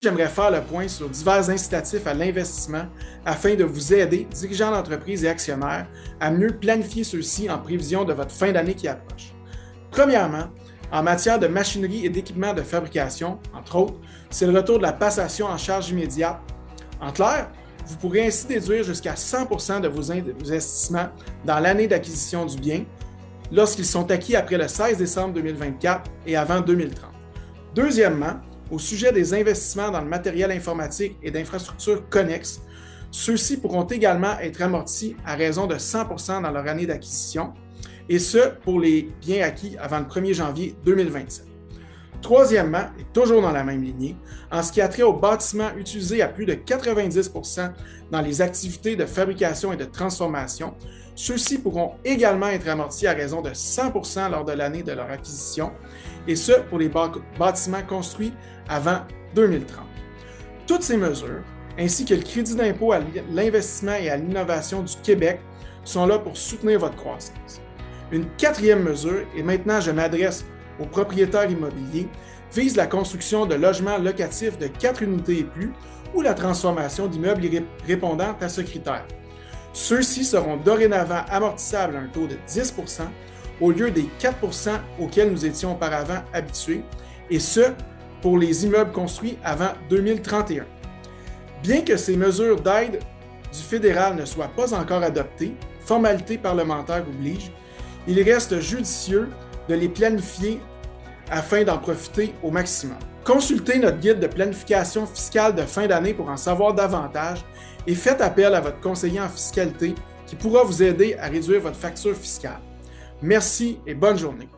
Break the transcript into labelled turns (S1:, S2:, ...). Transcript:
S1: J'aimerais faire le point sur divers incitatifs à l'investissement afin de vous aider, dirigeants d'entreprise et actionnaires, à mieux planifier ceux-ci en prévision de votre fin d'année qui approche. Premièrement, en matière de machinerie et d'équipements de fabrication, entre autres, c'est le retour de la passation en charge immédiate. En clair, vous pourrez ainsi déduire jusqu'à 100% de vos investissements dans l'année d'acquisition du bien lorsqu'ils sont acquis après le 16 décembre 2024 et avant 2030. Deuxièmement, au sujet des investissements dans le matériel informatique et d'infrastructures connexes, ceux-ci pourront également être amortis à raison de 100% dans leur année d'acquisition, et ce, pour les biens acquis avant le 1er janvier 2027. Troisièmement, et toujours dans la même lignée, en ce qui a trait aux bâtiments utilisés à plus de 90% dans les activités de fabrication et de transformation, ceux-ci pourront également être amortis à raison de 100% lors de l'année de leur acquisition, et ce, pour les bâtiments construits avant 2030. Toutes ces mesures, ainsi que le crédit d'impôt à l'investissement et à l'innovation du Québec, sont là pour soutenir votre croissance. Une quatrième mesure, et maintenant je m'adresse aux propriétaires immobiliers, vise la construction de logements locatifs de 4 unités et plus ou la transformation d'immeubles répondant à ce critère. Ceux-ci seront dorénavant amortissables à un taux de 10% au lieu des 4% auxquels nous étions auparavant habitués, et ce, pour les immeubles construits avant 2031. Bien que ces mesures d'aide du fédéral ne soient pas encore adoptées, formalité parlementaire oblige, il reste judicieux de les planifier afin d'en profiter au maximum. Consultez notre guide de planification fiscale de fin d'année pour en savoir davantage et faites appel à votre conseiller en fiscalité qui pourra vous aider à réduire votre facture fiscale. Merci et bonne journée.